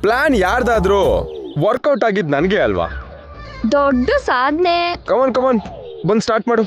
Plan ಯಾರ್ದಾದ್ರೂ workout ಆಗಿದ್ ನನಗೆ ಅಲ್ವಾ? ದೊಡ್ಡ ಸಾಧನೆ. ಕಮಾನ್ ಬಂದ್ ಸ್ಟಾರ್ಟ್ ಮಾಡು.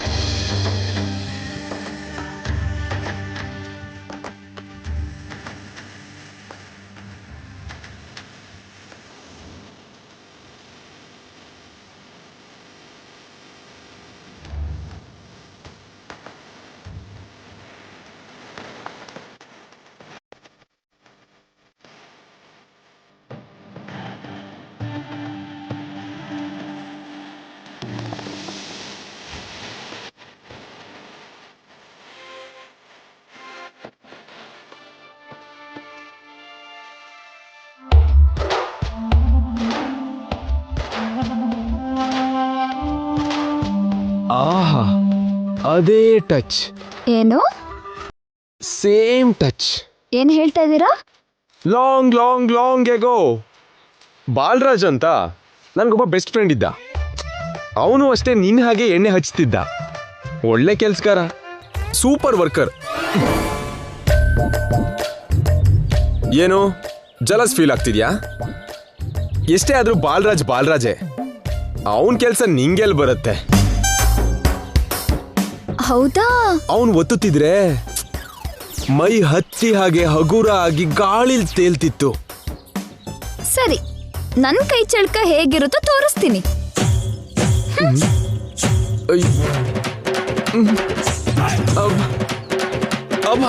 ಆಹಾ, ಅದೇ ಟಚ್. ಏನು? Same touch. ಏನ್ ಹೇಳ್ತಾ ಇದ್ದೀರಾ? Long long long ago Balaraj ಅಂತ ನನ್ಗೊಬ್ಬ ಬೆಸ್ಟ್ ಫ್ರೆಂಡ್ ಇದ್ದ. ಅವನು ಅಷ್ಟೇ ನಿನ್ನ ಹಾಗೆ ಎಣ್ಣೆ ಹಚ್ತಿದ್ದ. ಒಳ್ಳೆ ಕೆಲ್ಸಗಾರ, ಸೂಪರ್ ವರ್ಕರ್. ಏನು ಜಲಸ್ ಫೀಲ್ ಆಗ್ತಿದ್ಯಾ? ಎಷ್ಟೇ ಆದ್ರೂ ಬಾಲರಾಜೇ. ಅವನ್ ಕೆಲ್ಸ ನಿಂಗೆಲ್ ಬರುತ್ತೆ? ಹೌದಾ? ಅವನು ಒತ್ತುತ್ತಿದ್ರೆ ಮೈ ಹತ್ತಿ ಹಾಗೆ ಹಗುರ ಆಗಿ ಗಾಳಿಲ್ ತೇಲ್ತಿತ್ತು. ಸರಿ, ನನ್ ಕೈ ಚಳಕ ಹೇಗಿರುತ್ತೋ ತೋರಿಸ್ತೀನಿ. ಅಯ್ಯೋ ಅಮ್ಮ.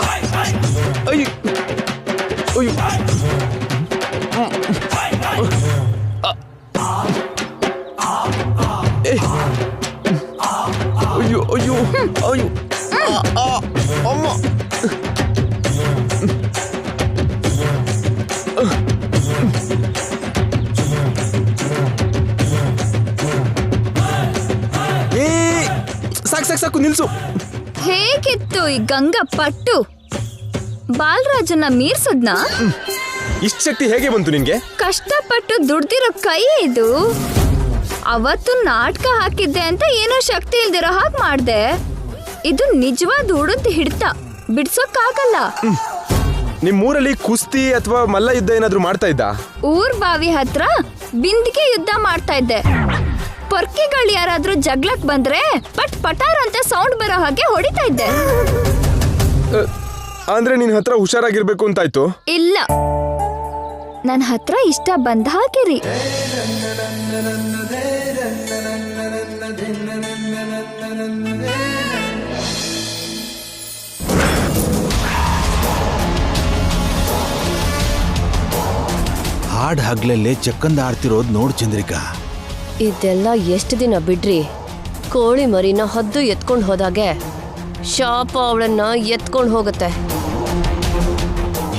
ಸಾಕು ನಿಲ್ಸು. ಹೇಗಿತ್ತು ಈ ಗಂಗಾ ಪಟ್ಟು? ಬಾಲರಾಜನ ಮೀರ್ಸದ್ನ? ಇಷ್ಟ ಶಕ್ತಿ ಹೇಗೆ ಬಂತು ನಿನ್ಗೆ? ಕಷ್ಟಪಟ್ಟು ದುಡ್ದಿರೋ ಕೈ ಇದು. ಅವತ್ತು ನಾಟಕ ಹಾಕಿದ್ದೆ ಅಂತ ಏನೋ ಶಕ್ತಿ ಇಲ್ದಿರೋ ಹಾಗೆ ಮಾಡ್ದೆ. ಇದು ನಿಜವಾದ ಹುಡುದ್ ಹಿಡ್ತ, ಬಿಡ್ಸೋಕ್ಕಾಗಲ್ಲ. ನಿಮ್ಮೂರಲ್ಲಿ ಕುಸ್ತಿ ಅಥವಾ ಮಲ್ಲ ಯುದ್ಧ ಏನಾದ್ರು ಮಾಡ್ತಾ ಇದ್ದ? ಊರ್ ಬಾವಿ ಹತ್ರ ಬಿಂದಿಗೆ ಯುದ್ಧ ಮಾಡ್ತಾ ಇದ್ದೆ. ಪೊರ್ಕಿಗಳು ಯಾರಾದ್ರೂ ಜಗ್ಲಕ್ ಬಂದ್ರೆ ಪಟ್ ಪಟಾರ್ ಅಂತ ಸೌಂಡ್ ಬರೋ ಹಾಗೆ ಹೊಡಿತಾ ಇದ್ದೆ. ಅಂದ್ರೆ ನಿನ್ ಹತ್ರ ಹುಷಾರಾಗಿರ್ಬೇಕು ಅಂತಾಯ್ತು? ಇಲ್ಲ, ನನ್ ಹತ್ರ ಇಷ್ಟ ಬಂದ ಹಾಕಿರಿ. ಹಾಡ್ ಹಗ್ಲಲ್ಲೇ ಚಕ್ಕಂದ ಆಡ್ತಿರೋದ್ ನೋಡ್ ಚಂದ್ರಿಕಾ. ಇದೆಲ್ಲ ಎಷ್ಟು ದಿನ ಬಿಡ್ರಿ? ಕೋಳಿ ಮರಿನ ಹದ್ದು ಎತ್ಕೊಂಡು ಹೋದಾಗೆ ಶಾಪ ಅವಳನ್ನ ಎತ್ಕೊಂಡು ಹೋಗುತ್ತೆ.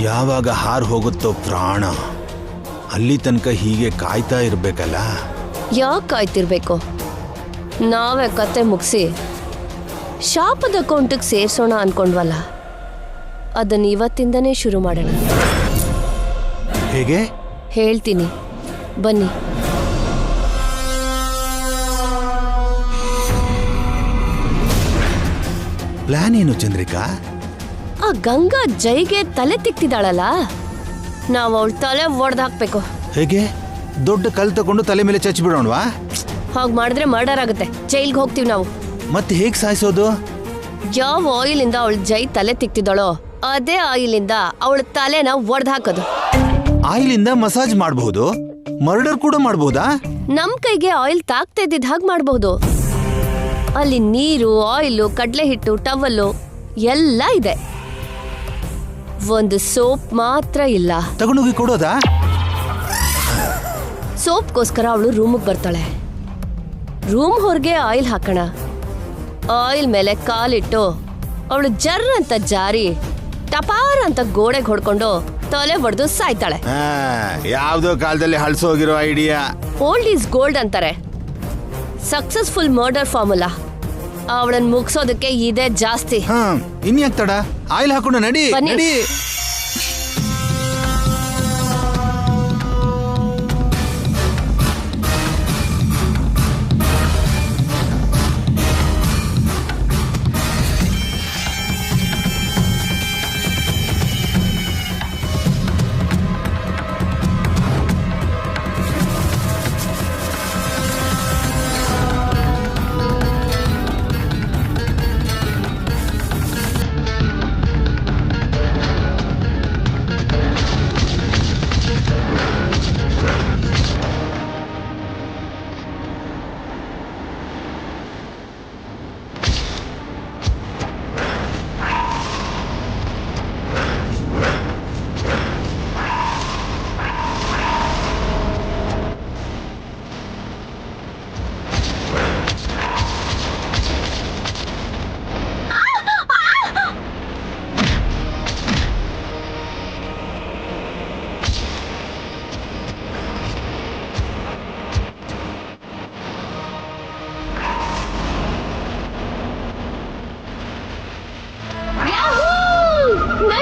ಯಾವಾಗ ಹಾರ್ ಹೋಗುತ್ತೋ ಪ್ರಾಣ, ಅಲ್ಲಿ ತನಕ ಹೀಗೆ ಕಾಯ್ತಾ ಇರ್ಬೇಕಲ್ಲ. ಯಾಕೆ ಕಾಯ್ತಿರ್ಬೇಕು? ನಾವೇ ಕತೆ ಮುಗಿಸಿ ಶಾಪದ ಅಕೌಂಟಿಗೆ ಸೇರ್ಸೋಣ ಅನ್ಕೊಂಡ್ವಲ್ಲ, ಅದನ್ನ ಇವತ್ತಿಂದನೇ ಶುರು ಮಾಡೋಣ. ಹೇಗೆ? ಹೇಳ್ತೀನಿ ಬನ್ನಿ. ಪ್ಲಾನ್ ಏನು ಚಂದ್ರಿಕಾ? ಆ ಗಂಗಾ ಜೈಗೆ ತಲೆ ತಿಕ್ತಿದ್ದಾಳಲ್ಲ, ನಾವು ಅವಳ ತಲೆ ಒಡೆದು ಹಾಕ್ಬೇಕು. ಹೇಗೆ? ದೊಡ್ಡ ಕಲ್ ತಗೊಂಡು ತಲೆ ಮೇಲೆ ಚಚ್ಚಿ ಬಿಡೋಣವಾ? ಹಾಗೆ ಮಾಡಿದ್ರೆ ಮರ್ಡರ್ ಆಗುತ್ತೆ, ಜೈಲ್ಗೆ ಹೋಗ್ತೀವಿ ನಾವು. ಮತ್ತೆ ಹೇಗೆ ಸಾಯಿಸೋದು? ಯಾವ ಆಯಿಲಿಂದ ಅವಳ ಜೈ ತಲೆ ತಿಕ್ತಿದ್ದಾಳೋ ಅದೇ ಆಯಿಲಿಂದ ಅವಳ ತಲೆನ ಒಡೆದು ಹಾಕೋದು. ಆಯಿಲಿಂದ ಮಸಾಜ್ ಮಾಡಬಹುದು, ಮರ್ಡರ್ ಕೂಡ ಮಾಡಬಹುದಾ? ನಮ್ ಕೈಗೆ ಆಯಿಲ್ ತಾಕ್ತಾ ಇದ್ದಿದ್ದ ಹಾಗೆ ಮಾಡಬಹುದು. ಅಲ್ಲಿ ನೀರು, ಆಯಿಲು, ಕಡಲೆ ಹಿಟ್ಟು, ಟವಲ್ಲು ಎಲ್ಲ ಇದೆ. ಒಂದು ಸೋಪ್ ಮಾತ್ರ ಇಲ್ಲ. ತಗೊಂಡೋಗಿ ಕೊಡೋದಾ? ಸೋಪ್ಗೋಸ್ಕರ ಅವಳು ರೂಮಿಗೆ ಬರ್ತಾಳೆ. ರೂಮ್ ಹೊರಗೆ ಆಯಿಲ್ ಹಾಕೋಣ. ಆಯಿಲ್ ಮೇಲೆ ಕಾಲಿಟ್ಟು ಅವಳು ಜರ್ರ ಅಂತ ಜಾರಿ ಟಪಾರ ಅಂತ ಗೋಡೆಗೆ ಹೊಡ್ಕೊಂಡು ತಲೆ ಹೊಡೆದು ಸಾಯ್ತಾಳೆ. ಯಾವ್ದೋ ಕಾಲದಲ್ಲಿ ಹಳ್ಸೋಗಿರೋ ಐಡಿಯಾ. ಓಲ್ಡ್ ಈಸ್ ಗೋಲ್ಡ್ ಅಂತಾರೆ. Successful murder formula. ಅವಳನ್ನ ಮುಗಿಸೋದಕ್ಕೆ ಇದೇ ಜಾಸ್ತಿ. ಇನ್ಯಾಕ್ ತಡ? ಆಯಿಲ್ ಹಾಕೊಂಡು ನಡಿ ನಡಿ.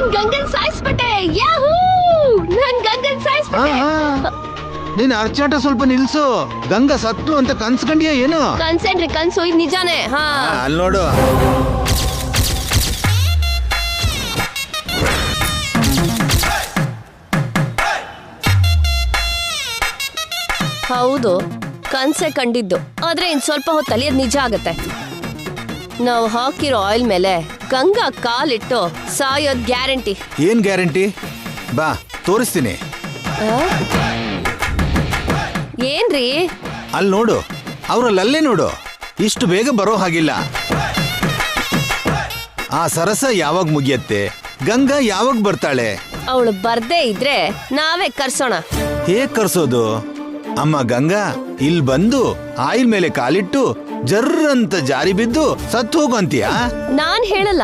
ನಾನ್ ಗಂಗನ್ ಸಾಯಿಸ್ಬಿಟ್ಟೆ. ಯಾಹೂ! ನಾನ್ ಗಂಗನ್ ಸಾಯಿಸ್ಬಿಟ್ಟೆ. ನೀನ್ ಅರ್ಚಾಟ ಸ್ವಲ್ಪ ನಿಲ್ಸು. ಗಂಗಾ ಸತ್ಲು ಅಂತ ಕನ್ಸ್ಕೊಂಡ್ಯಾ ಏನು? ಕನ್ಸೇನ್ರಿ ಕನ್ಸು, ಇದು ನಿಜಾನೇ. ಹಾ, ಅಲ್ಲಿ ನೋಡು. ಹೌದು, ಕನ್ಸೆ ಕಂಡಿದ್ದು. ಆದ್ರೆ ಇನ್ ಸ್ವಲ್ಪ ಹೊತ್ತಲ್ಲಿ ಅದು ನಿಜ ಆಗತ್ತೆ. ನಾವು ಹಾಕಿರೋ ಆಯಿಲ್ ಮೇಲೆ ಗಂಗಾ ಕಾಲಿಟ್ಟು ಸಾಯೋದ್ ಗ್ಯಾರಂಟಿ. ಏನ್ ಗ್ಯಾರಂಟಿ? ಬಾ ತೋರಿಸ್ತೀನಿ. ಏನ್ರಿ? ಅಲ್ಲಿ ನೋಡು, ಅವ್ರಲ್ಲೇ ನೋಡು. ಇಷ್ಟು ಬೇಗ ಬರೋ ಹಾಗಿಲ್ಲ. ಆ ಸರಸ ಯಾವಾಗ ಮುಗಿಯತ್ತೆ? ಗಂಗಾ ಯಾವಾಗ ಬರ್ತಾಳೆ? ಅವಳು ಬರ್ದೇ ಇದ್ರೆ ನಾವೇ ಕರ್ಸೋಣ. ಹೇಗ್ ಕರ್ಸೋದು? ಅಮ್ಮ ಗಂಗಾ ಇಲ್ಲಿ ಬಂದು ಆಯಿಲ್ ಮೇಲೆ ಕಾಲಿಟ್ಟು ಜರ್ರಂತ ಜಾರಿ ಬಿದ್ದು ಸತ್ತು ಹೋಗಂತೀಯ? ನಾನ್ ಹೇಳಲ್ಲ,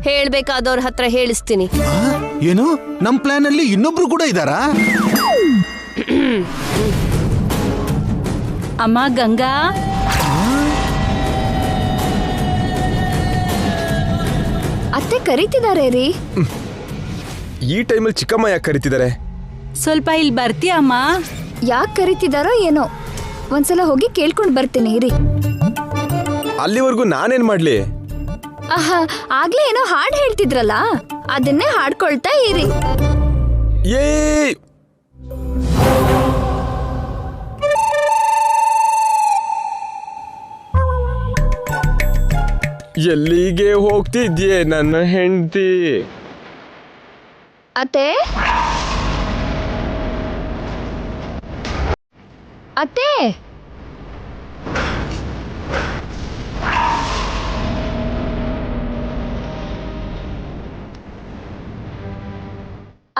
ಹೇಳ್ಬೇಕಾದವ್ರ ಹತ್ರ ಹೇಳಿಸ್ತೀನಿ. ಏನು, ನಮ್ ಪ್ಲಾನ್ ಅಲ್ಲಿ ಇನ್ನೊಬ್ರು ಕೂಡ ಇದ್ದಾರಾ? ಅಮ್ಮ ಗಂಗಾ, ಅತ್ತೆ ಕರೀತಿದ್ದಾರೆ ರೀ. ಈ ಟೈಮಲ್ಲಿ ಚಿಕ್ಕಮ್ಮ ಯಾಕೆ ಕರಿತಿದ್ದಾರೆ? ಸ್ವಲ್ಪ ಇಲ್ಲಿ ಬರ್ತೀಯ ಅಮ್ಮ? ಯಾಕೆ ಕರೀತಿದಾರೋ ಏನೋ, ಒಂದ್ಸಲ ಹೋಗಿ ಕೇಳ್ಕೊಂಡ್ ಬರ್ತೀನಿ ಇರಿ. ಅಲ್ಲಿವರೆಗೂ ನಾನೇನ್ ಮಾಡ್ಲಿ? ಆಹಾ, ಆಗ್ಲೇ ಏನೋ ಹಾಡ್ ಹೇಳ್ತಿದ್ರಲ್ಲ, ಅದನ್ನೇ ಹಾಡ್ಕೊಳ್ತಾ ಇರಿ. ಏ ಎಲ್ಲಿಗೆ ಹೋಗ್ತಿದ್ಯೆ ನನ್ನ ಹೆಂಡತಿ? ಅತ್ತೆ ಅತ್ತೆ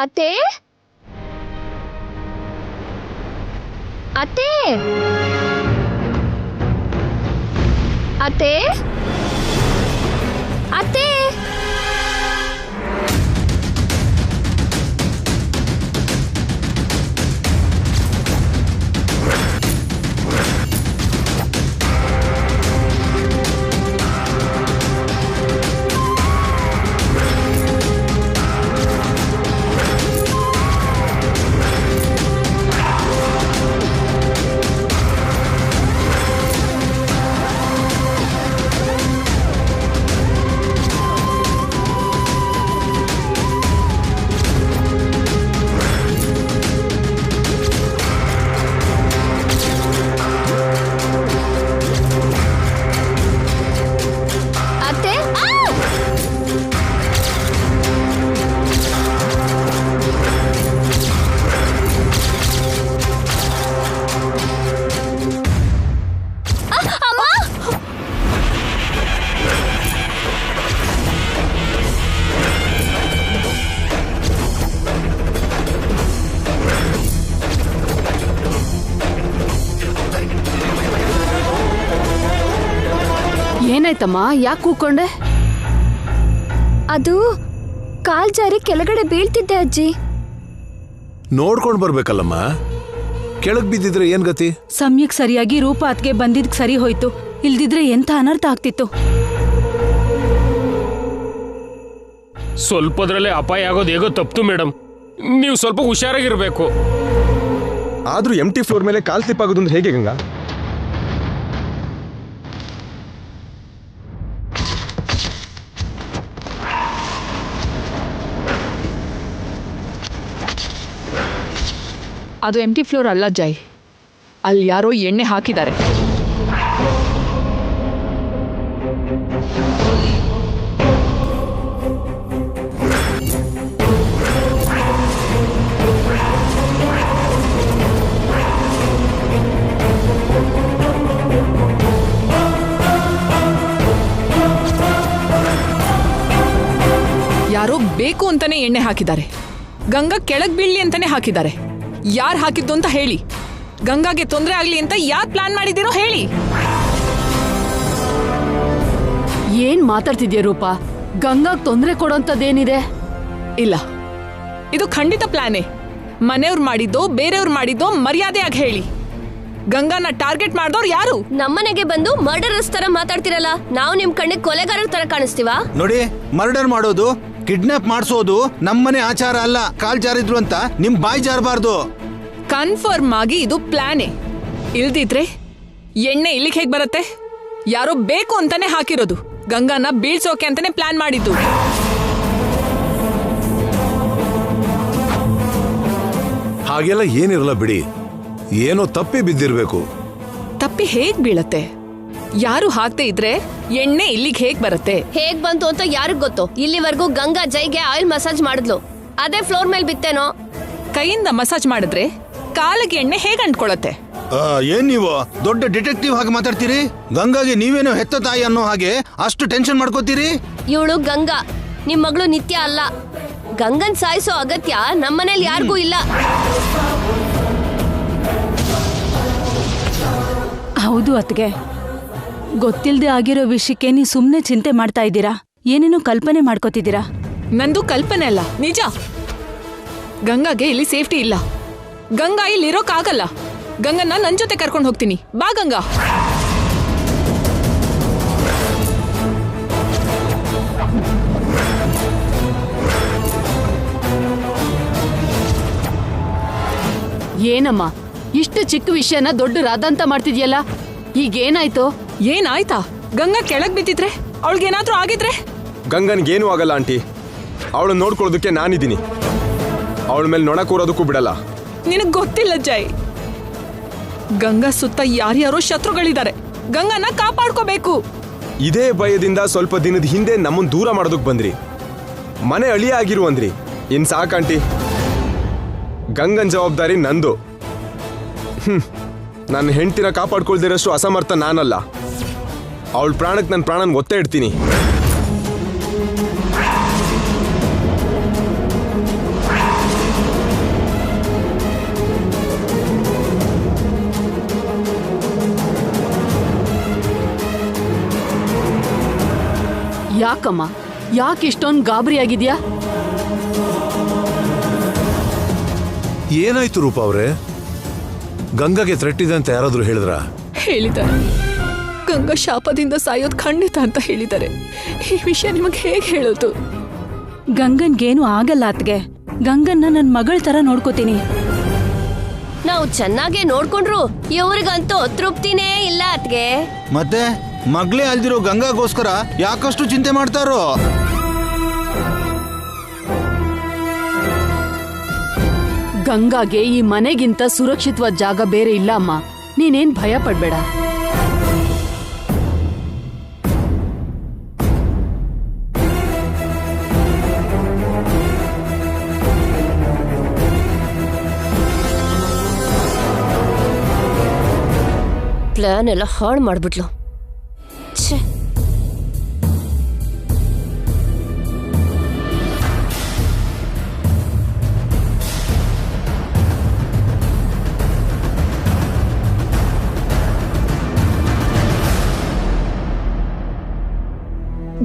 ಅತ್ತೆ ಅತ್ತೆ ಅತ್ತೆ ಅತ್ತೆ ಏನಾಯ್ತಮ್ಮ, ಯಾಕೆ ಕೂಕೊಂಡೆ? ಅದು ಕಾಲ್ ಜಾರಿ ಕೆಳಗಡೆ ಬೀಳ್ತಿದ್ದೆ ಅಜ್ಜಿ. ನೋಡ್ಕೊಂಡ್ ಬರ್ಬೇಕಲ್ಲಮ್ಮ, ಕೆಳಗ್ ಬಿದ್ದಿದ್ರೆ ಏನ್ ಗತಿ? ಸಮಯಕ್ಕೆ ಸರಿಯಾಗಿ ರೂಪ ಅತ್ಗೆ ಬಂದಿದ್ ಸರಿ ಹೋಯ್ತು, ಇಲ್ದಿದ್ರೆ ಎಂತ ಅನರ್ಥ ಆಗ್ತಿತ್ತು. ಸ್ವಲ್ಪದ್ರಲ್ಲೇ ಅಪಾಯ ಆಗೋದು ಹೇಗೋ ತಪ್ತು ಮೇಡಮ್, ನೀವು ಸ್ವಲ್ಪ ಹುಷಾರಾಗಿರ್ಬೇಕು. ಆದ್ರೂ ಎಂಟಿ ಫ್ಲೋರ್ ಮೇಲೆ ಕಾಲ್ ಸ್ಲಿಪ್ ಆಗೋದು ಅಂದ್ರೆ ಹೇಗೆ ಗಂಗಾ? ಅದು ಎಂಟಿ ಫ್ಲೋರ್ ಅಲ್ಲ ಜೈ, ಅಲ್ಲಿ ಯಾರೋ ಎಣ್ಣೆ ಹಾಕಿದ್ದಾರೆ. ಯಾರೋ ಬೇಕು ಅಂತಾನೆ ಎಣ್ಣೆ ಹಾಕಿದ್ದಾರೆ. ಗಂಗಾ ಕೆಳಗ್ ಬೀಳ್ಲಿ ಅಂತಾನೆ ಹಾಕಿದ್ದಾರೆ. ಯಾರು ಹಾಕಿದ್ದು ಅಂತ ಹೇಳಿ. ಗಂಗಾಗೆ ತೊಂದರೆ ಆಗ್ಲಿ ಅಂತ ಯಾರು ಪ್ಲಾನ್ ಮಾಡಿದಿರೋ ಹೇಳಿ. ಏನ್ ಮಾತಾಡ್ತಿದ್ಯಾ ರೂಪ? ಗಂಗಾಗ್ ತೊಂದರೆ ಕೊಡೋಂಥದ್ದೇನಿದೆ? ಇಲ್ಲ, ಇದು ಖಂಡಿತ ಪ್ಲಾನೇ. ಮನೆಯವ್ರು ಮಾಡಿದ್ದೋ ಬೇರೆಯವ್ರು ಮಾಡಿದ್ದೋ ಮರ್ಯಾದೆಯಾಗಿ ಹೇಳಿ. ಗಂಗಾನ ಟಾರ್ಗೆಟ್ ಮಾಡಿದವ್ರು ಯಾರು? ನಮ್ಮನೆಗೆ ಬಂದು ಮರ್ಡರರ್ಸ್ ತರ ಮಾತಾಡ್ತಿರಲ್ಲ, ನಾವು ನಿಮ್ ಕಣ್ಣಿಗೆ ಕೊಲೆಗಾರರ ತರ ಕಾಣಿಸ್ತೀವಾ? ನೋಡಿ, ಮರ್ಡರ್ ಮಾಡೋದು ಕಿಡ್ನಾಪ್ ಮಾಡಿಸೋದು ನಮ್ಮನೆ ಆಚಾರ ಅಲ್ಲ. ಕಾಲ್ ಜಾರಿದ್ರು ಅಂತ ನಿಮ್ ಬಾಯಿ ಜಾರಬಾರ್ದು. ಕನ್ಫರ್ಮ್ ಆಗಿ ಇದು ಪ್ಲಾನೇ. ಇಲ್ದಿದ್ರೆ ಎಣ್ಣೆ ಇಲ್ಲಿಗೆ ಹೇಗ್ ಬರುತ್ತೆ? ಯಾರೋ ಬೇಕು ಅಂತಾನೆ ಹಾಕಿರೋದು. ಗಂಗಾನ ಬೀಳ್ಸೋಕೆ ಅಂತಾನೆ ಪ್ಲಾನ್ ಮಾಡಿದ್ದು. ಹಾಗೆಲ್ಲ ಏನಿರಲ್ಲ ಬಿಡಿ, ಏನೋ ತಪ್ಪಿ ಬಿದ್ದಿರ್ಬೇಕು. ತಪ್ಪಿ ಹೇಗ್ ಬೀಳತ್ತೆ? ಯಾರು ಹಾಕ್ದೇ ಇದ್ರೆ ಎಣ್ಣೆ ಇಲ್ಲಿಗೆ ಹೇಗ್ ಬರುತ್ತೆ? ಹೇಗ್ ಬಂತು ಅಂತ ಯಾರಿಗ್ ಗೊತ್ತು? ಇಲ್ಲಿವರೆಗೂ ಗಂಗಾ ಜೈಗೆ ಆಯಿಲ್ ಮಸಾಜ್ ಮಾಡಿದ್ಲು, ಅದೇ ಫ್ಲೋರ್ ಮೇಲೆ ಬಿತ್ತೇನೋ. ಕೈಯಿಂದ ಮಸಾಜ್ ಮಾಡಿದ್ರೆ ಕಾಲಿಗೆ ಎಣ್ಣೆ ಹೇಗ್ ಅಂಟ್ಕೊಳತ್ತೆ? ಏನ್ ನೀವು ದೊಡ್ಡ ಡಿಟೆಕ್ಟಿವ್ ಹಾಗೆ ಮಾತಾಡ್ತೀರಿ? ಗಂಗಾಗೆ ನೀವೇನೋ ಹೆತ್ತ ತಾಯಿ ಅನ್ನೋ ಹಾಗೆ ಅಷ್ಟು ಟೆನ್ಷನ್ ಮಾಡ್ಕೋತೀರಿ? ಇವಳು ಗಂಗಾ, ನಿಮ್ ಮಗಳು ನಿತ್ಯ ಅಲ್ಲ. ಗಂಗನ್ ಸಾಯಿಸೋ ಅಗತ್ಯ ನಮ್ಮನೇಲಿ ಯಾರಿಗೂ ಇಲ್ಲ. ಹೌದು ಅತ್ಗೆ, ಗೊತ್ತಿಲ್ಲದೆ ಆಗಿರೋ ವಿಷಯಕ್ಕೆ ನೀವು ಸುಮ್ಮನೆ ಚಿಂತೆ ಮಾಡ್ತಾ ಇದ್ದೀರಾ, ಏನೇನೋ ಕಲ್ಪನೆ ಮಾಡ್ಕೋತಿದ್ದೀರಾ. ನಂದು ಕಲ್ಪನೆ ಅಲ್ಲ, ನಿಜ. ಗಂಗಾಗೆ ಇಲ್ಲಿ ಸೇಫ್ಟಿ ಇಲ್ಲ. ಗಂಗಾ ಇಲ್ಲಿ ಇರೋಕ್ಕಾಗಲ್ಲ. ಗಂಗನ್ನ ನನ್ ಜೊತೆ ಕರ್ಕೊಂಡು ಹೋಗ್ತೀನಿ. ಬಾ ಗಂಗಾ. ಏನಮ್ಮ ಇಷ್ಟು ಚಿಕ್ಕ ವಿಷಯನ ದೊಡ್ಡ ರಾದಂತ ಮಾಡ್ತಿದ್ಯಲ್ಲ, ಈಗೇನಾಯ್ತು? ಏನಾಯ್ತಾ? ಗಂಗಾ ಕೆಳಗ್ ಬಿದ್ದಿದ್ರೆ, ಅವಳಿಗೇನಾದ್ರೂ ಆಗಿದ್ರೆ? ಗಂಗನ್ಗೇನು ಆಗಲ್ಲ ಆಂಟಿ. ಅವಳು ನೋಡ್ಕೊಳ್ಳೋದಕ್ಕೆ ನಾನಿದ್ದೀನಿ. ಅವಳ ಮೇಲೆ ನೊಣ ಕೂರೋದಕ್ಕೂ ಬಿಡಲ್ಲ. ನಿನಗ್ ಗೊತ್ತಿಲ್ಲ ಜೈ, ಗಂಗಾ ಸುತ್ತ ಯಾರ್ಯಾರೋ ಶತ್ರುಗಳಿದ್ದಾರೆ. ಗಂಗಾನ ಕಾಪಾಡ್ಕೋಬೇಕು. ಇದೇ ಭಯದಿಂದ ಸ್ವಲ್ಪ ದಿನದ ಹಿಂದೆ ನಮ್ಮನ್ನ ದೂರ ಮಾಡೋದಕ್ಕೆ ಬಂದ್ರಿ. ಮನೆ ಅಳಿಯ ಆಗಿರು ಅಂದ್ರಿ. ಇನ್ ಸಾಕಂಟಿ, ಗಂಗನ್ ಜವಾಬ್ದಾರಿ ನಂದು. ನನ್ನ ಹೆಂಡತಿನ ಕಾಪಾಡ್ಕೊಳ್ದಿರೋಷ್ಟು ಅಸಮರ್ಥ ನಾನಲ್ಲ. ಅವಳ ಪ್ರಾಣಕ್ಕೆ ನನ್ನ ಪ್ರಾಣನ ಒತ್ತೆ ಇಡ್ತೀನಿ. ಯಾಕಮ್ಮ, ಯಾಕೆ ಇಷ್ಟೊಂದು ಗಾಬರಿ ಆಗಿದ್ಯಾ? ಏನಾಯ್ತು ರೂಪ ಅವ್ರೆ? ಗಂಗಾಗೆ ಥ್ರೆಟ್ ಇದೆ ಅಂತ ಯಾರಾದ್ರೂ ಹೇಳಿದ್ರಾ? ಹೇಳಿದ್ದಾರೆ. ಗಂಗಾ ಶಾಪದಿಂದ ಸಾಯೋದು ಖಂಡಿತ ಅಂತ ಹೇಳಿದ್ದಾರೆ. ಈ ವಿಷಯ ನಿಮಗೆ ಹೇಗೆ ಹೇಳೋದು? ಗಂಗನ್ಗೇನು ಆಗಲ್ಲ ಅತ್ಗೆ. ಗಂಗನ್ನ ನನ್ನ ಮಗಳ ತರ ನೋಡ್ಕೋತೀನಿ. ನಾವು ಚೆನ್ನಾಗೆ ನೋಡ್ಕೊಂಡ್ರು ಇವ್ರಿಗಂತೂ ತೃಪ್ತಿನೇ ಇಲ್ಲ ಅತ್ಗೆ. ಮತ್ತೆ ಮಗ್ಳೇ ಅಲ್ದಿರೋ ಗಂಗಾಗೋಸ್ಕರ ಯಾಕಷ್ಟು ಚಿಂತೆ ಮಾಡ್ತಾರೋ? ಗಂಗಾಗೆ ಈ ಮನೆಗಿಂತ ಸುರಕ್ಷಿತವಾದ ಜಾಗ ಬೇರೆ ಇಲ್ಲ ಅಮ್ಮ, ನೀನೇನ್ ಭಯ ಪಡ್ಬೇಡ. ಪ್ಲಾನ್ ಎಲ್ಲ ಹಾಳು ಮಾಡ್ಬಿಟ್ಲು. ಛೇ,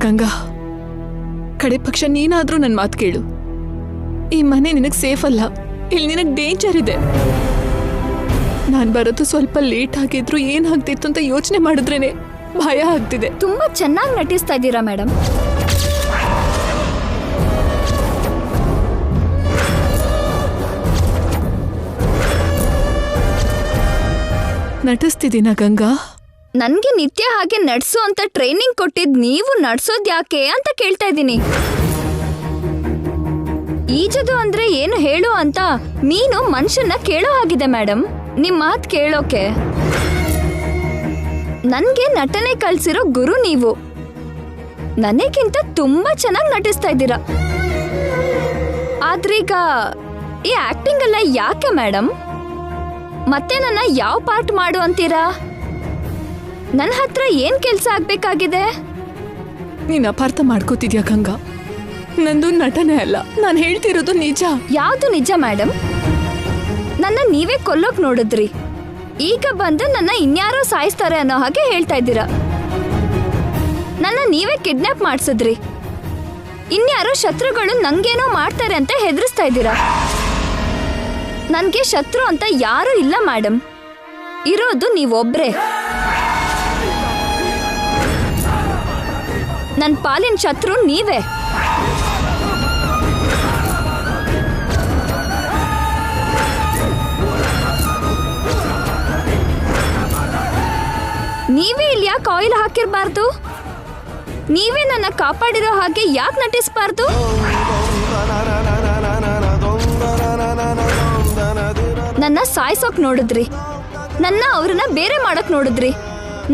ಗಂಗಾ, ಕಡೆ ಪಕ್ಷ ನೀನಾದ್ರೂ ನನ್ನ ಮಾತು ಕೇಳು. ಈ ಮನೆ ನಿನಗ್ ಸೇಫ್ ಅಲ್ಲ. ಇಲ್ಲಿ ನಿನಗ್ ಡೇಂಜರ್ ಇದೆ. ನಾನ್ ಬರೋದು ಸ್ವಲ್ಪ ಲೇಟ್ ಆಗಿದ್ರು ಏನಾಗ್ತಿತ್ತು ಅಂತ ಯೋಚನೆ ಮಾಡಿದ್ರೇನೆ ಭಯ ಆಗ್ತಿದೆ. ತುಂಬಾ ಚೆನ್ನಾಗಿ ನಟಿಸ್ತಾ ಇದ್ದೀರಾ ಮೇಡಮ್. ನಟಿಸ್ತಿದ್ದೀನ ಗಂಗಾ? ನನ್ಗೆ ನಿತ್ಯ ಹಾಗೆ ನಡ್ಸು ಅಂತ ಟ್ರೈನಿಂಗ್ ಕೊಟ್ಟಿದ್ ನೀವು ನಡ್ಸೋದ್ ಯಾಕೆ ಅಂತ ಕೇಳ್ತಾ ಇದ್ದೀನಿ. ಈಜದು ಅಂದ್ರೆ ಏನು ಹೇಳು ಅಂತ ನೀನು ಮನುಷ್ಯನ್ನ ಕೇಳೋ ಹಾಗಿದೆ ಮೇಡಮ್. ನಿಮ್ ಮಾತ್ ಕೇಳೋಕೆ ನನ್ಗೆ ನಟನೆ ಕಲ್ಸಿರೋ ಗುರು ನೀವು. ನನಗಿಂತ ತುಂಬಾ ಚೆನ್ನಾಗಿ ನಟಿಸ್ತಾ ಇದ್ದೀರಾ. ಆದ್ರೀಗ ಈ ಆಕ್ಟಿಂಗ್ ಎಲ್ಲ ಯಾಕೆ ಮೇಡಮ್? ಮತ್ತೆ ನನ್ನ ಯಾವ ಪಾರ್ಟ್ ಮಾಡು ಅಂತೀರಾ? ನನ್ನ ಹತ್ರ ಏನ್ ಕೆಲ್ಸ ಆಗ್ಬೇಕಾಗಿದೆ? ನೀನ್ ಅಪಾರ್ಥ ಮಾಡ್ಕೋತಿದ್ಯಾ ಗಂಗಾ? ನಂದು ನಟನೆ ಅಲ್ಲ, ನಾನು ಹೇಳ್ತಿರೋದು ನಿಜ. ಯಾವ್ದು ನಿಜ ಮೇಡಮ್? ನನ್ನ ನೀವೇ ಕೊಲ್ಲೋಕ್ ನೋಡಿದ್ರಿ, ಈಗ ಬಂದು ನನ್ನ ಇನ್ಯಾರೋ ಸಾಯಿಸ್ತಾರೆ ಅನ್ನೋ ಹಾಗೆ ಹೇಳ್ತಾ ಇದ್ದೀರಾ. ನನ್ನ ನೀವೇ ಕಿಡ್ನಾಪ್ ಮಾಡ್ಸಿದ್ರಿ, ಇನ್ಯಾರೋ ಶತ್ರುಗಳು ನಂಗೇನೋ ಮಾಡ್ತಾರೆ ಅಂತ ಹೆದರಿಸ್ತಾ ಇದ್ದೀರಾ. ನನ್ಗೆ ಶತ್ರು ಅಂತ ಯಾರೂ ಇಲ್ಲ ಮೇಡಮ್, ಇರೋದು ನೀವೊಬ್ರೇ. ನನ್ನ ಪಾಲಿನ ಶತ್ರು ನೀವೇ. ಆಯಿಲ್ ಹಾಕಿರ್ಬಾರ್ದು? ನೀವೇ ನನ್ನ ಕಾಪಾಡಿರೋ ಹಾಗೆ ಯಾಕೆ ನಟಿಸ್ಬಾರ್ದು? ನನ್ನ ಸಾಯ್ಸೋಕ್ ನೋಡಿದ್ರಿ, ನನ್ನ ಅವ್ರನ್ನ ಬೇರೆ ಮಾಡಕ್ ನೋಡಿದ್ರಿ,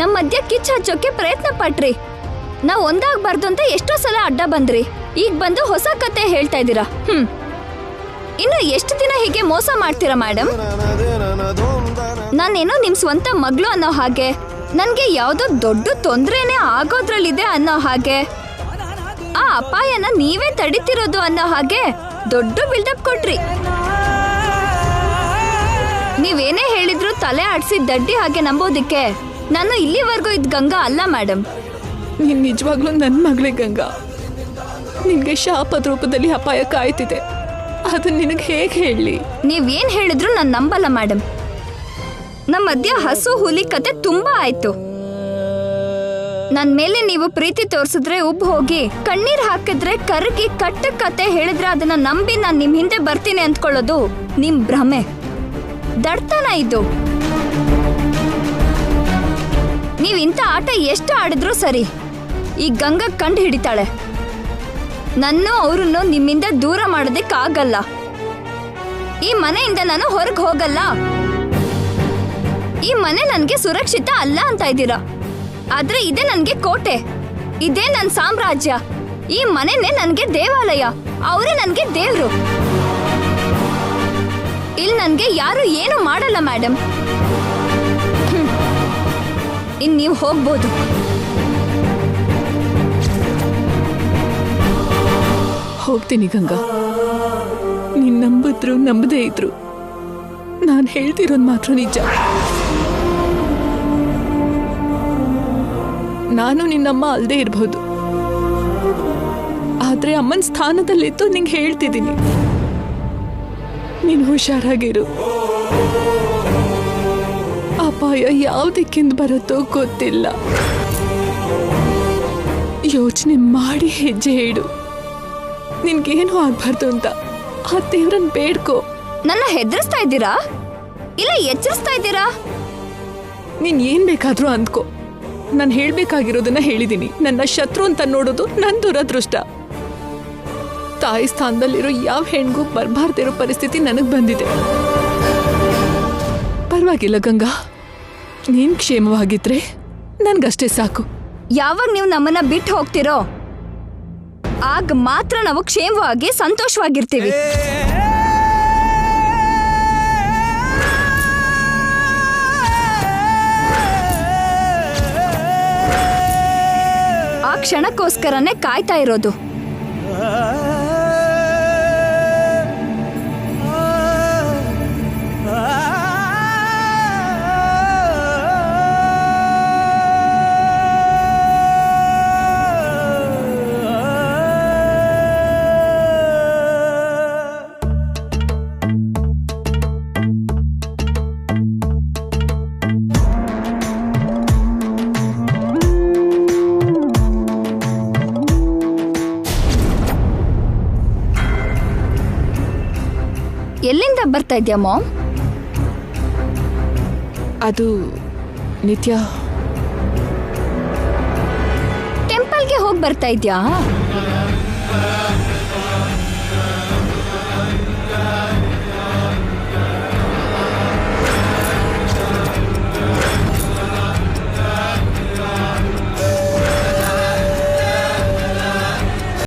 ನಮ್ಮ ಮಧ್ಯ ಕಿಚ್ಚ ಹಚ್ಚೋಕೆ ಪ್ರಯತ್ನ ಪಟ್ರಿ. ನಾವ್ ಒಂದಾಗ್ಬಾರ್ದು ಅಂತ ಎಷ್ಟೋ ಸಲ ಅಡ್ಡ ಬಂದ್ರಿ. ಈಗ ಬಂದು ಹೊಸ ಕತೆ ಹೇಳ್ತಾ ಇದ್ದೀರಾ. ಇನ್ನು ಎಷ್ಟು ದಿನ ಹೀಗೆ ಮೋಸ ಮಾಡ್ತೀರಾ ಮೇಡಮ್? ನಾನೇನೋ ನಿಮ್ ಸ್ವಂತ ಮಗಳು ಅನ್ನೋ ಹಾಗೆ, ನನ್ಗೆ ಯಾವ್ದೋ ದೊಡ್ಡ ತೊಂದ್ರೆನೇ ಆಗೋದ್ರಲ್ಲಿದೆ ಅನ್ನೋ ಹಾಗೆ, ಆ ಅಪಾಯನ ನೀವೇ ತಡಿತಿರೋದು ಅನ್ನೋ ಹಾಗೆ ದೊಡ್ಡ ಬಿಲ್ಡಪ್ ಕೊಟ್ರಿ. ನೀವೇನೇ ಹೇಳಿದ್ರು ತಲೆ ಆಡ್ಸಿ ದಡ್ಡಿ ಹಾಗೆ ನಂಬೋದಿಕ್ಕೆ ನಾನು ಇಲ್ಲಿವರೆಗೂ ಇದ್ ಗಂಗಾ ಅಲ್ಲ ಮೇಡಮ್. ನೀನ್ ನಿಜವಾಗ್ಲೂ ನನ್ನ ಮಗಳೇ ಗಂಗಾ. ನಿನ್ಗೆ ಶಾಪದ ರೂಪದಲ್ಲಿ ಅಪಾಯ ಕಾಯ್ತಿದೆ. ಅದನ್ನ ನಿನಗೆ ಹೇಗೆ ಹೇಳಿ? ನೀವೇನ್ ಹೇಳಿದ್ರು ನಾನು ನಂಬಲ್ಲ ಮೇಡಮ್. ನಮ್ಮ ಮಧ್ಯ ಹಸು ಹುಲಿ ಕತೆ ತುಂಬಾ ಆಯ್ತು. ನನ್ ಮೇಲೆ ನೀವು ಪ್ರೀತಿ ತೋರ್ಸಿದ್ರೆ ಉಬ್ಬ್ ಹೋಗಿ, ಕಣ್ಣೀರ್ ಹಾಕಿದ್ರೆ ಕರಗಿ, ಕಟ್ಟ ಕತೆ ಹೇಳಿದ್ರೆ ಅದನ್ನ ನಂಬಿ ನಾನ್ ನಿಮ್ ಹಿಂದೆ ಬರ್ತೀನಿ ಅಂದ್ಕೊಳ್ಳೋದು ನಿಮ್ ಭ್ರಮೆ, ದಡ್ತನ ಇದು. ನೀವ್ ಇಂಥ ಆಟ ಎಷ್ಟು ಆಡಿದ್ರು ಸರಿ, ಈ ಗಂಗಾ ಕಂಡು ಹಿಡಿತಾಳೆ. ನನ್ನ ಅವ್ರನ್ನು ನಿಮ್ಮಿಂದ ದೂರ ಮಾಡೋದಕ್ಕಾಗಲ್ಲ. ಈ ಮನೆಯಿಂದ ನಾನು ಹೊರಗೆ ಹೋಗಲ್ಲ. ಈ ಮನೆ ನನ್ಗೆ ಸುರಕ್ಷಿತ ಅಲ್ಲ ಅಂತ ಇದ್ದೀರಾ, ಆದ್ರೆ ಇದೇ ನನ್ಗೆ ಕೋಟೆ, ಇದೇ ನನ್ ಸಾಮ್ರಾಜ್ಯ. ಈ ಮನೆನೇ ನನ್ಗೆ ದೇವಾಲಯ, ಅವರೇ ನನ್ಗೆ ದೇವ್ರು. ಇಲ್ಲಿ ನನ್ಗೆ ಯಾರು ಏನು ಮಾಡಲ್ಲ ಮೇಡಮ್. ಇನ್ ನೀವು ಹೋಗ್ಬೋದು. ಹೋಗ್ತೀನಿ ಗಂಗಾ. ನೀನ್ ನಂಬಿದ್ರು ನಂಬದೇ ಇದ್ರು ನಾನು ಹೇಳ್ತಿರೋದು ಮಾತ್ರ ನಿಜ. ನಾನು ನಿನ್ನಮ್ಮ ಅಲ್ದೇ ಇರ್ಬೋದು, ಆದ್ರೆ ಅಮ್ಮನ ಸ್ಥಾನದಲ್ಲಿತ್ತು ನಿಂಗೆ ಹೇಳ್ತಿದ್ದೀನಿ, ನೀನು ಹುಷಾರಾಗಿರು. ಅಪಾಯ ಯಾವ್ದಕ್ಕಿಂದ ಬರುತ್ತೋ ಗೊತ್ತಿಲ್ಲ. ಯೋಚನೆ ಮಾಡಿ ಹೆಜ್ಜೆ ಇಡು. ನಿನ್ಗೇನು ಆಗ್ಬಾರ್ದು ಅಂತ ಆ ದೇವ್ರನ್ನ ಬೇಡ್ಕೋ. ನನ್ನ ಹೆದರಿಸ್ತಾ ಇದ್ದೀರಾ ಇಲ್ಲ ಎಚ್ಚರಿಸ್ತಾ ಇದ್ದೀರಾ? ನೀನ್ ಏನ್ ಬೇಕಾದ್ರೂ ಅಂದ್ಕೋ, ನಾನು ಹೇಳ್ಬೇಕಾಗಿರೋದನ್ನ ಹೇಳಿದೀನಿ. ನನ್ನ ಶತ್ರು ಅಂತ ನೋಡೋದು ನನ್ ದುರದೃಷ್ಟ. ತಾಯಿ ಸ್ಥಾನದಲ್ಲಿರೋ ಯಾವ ಹೆಣ್ಗೂ ಬರ್ಬಾರ್ದಿರೋ ಪರಿಸ್ಥಿತಿ ನನಗ್ ಬಂದಿದೆ. ಪರವಾಗಿಲ್ಲ ಗಂಗಾ, ನೀನ್ ಕ್ಷೇಮವಾಗಿದ್ರೆ ನನ್ಗಷ್ಟೇ ಸಾಕು. ಯಾವಾಗ ನೀವು ನಮ್ಮನ್ನ ಬಿಟ್ಟು ಹೋಗ್ತಿರೋ ಆಗ ಮಾತ್ರ ನಾವು ಕ್ಷೇಮವಾಗಿ ಸಂತೋಷವಾಗಿರ್ತೀವಿ. ಆ ಕ್ಷಣಕ್ಕೋಸ್ಕರನೇ ಕಾಯ್ತಾ ಇರೋದು. ಎಲ್ಲಿಂದ ಬರ್ತಾ ಇದ್ಯಾ ಮಾಮ್? ಅದು ನಿತ್ಯ ಟೆಂಪಲ್ಗೆ ಹೋಗಿ ಬರ್ತಾ ಇದ್ಯಾ?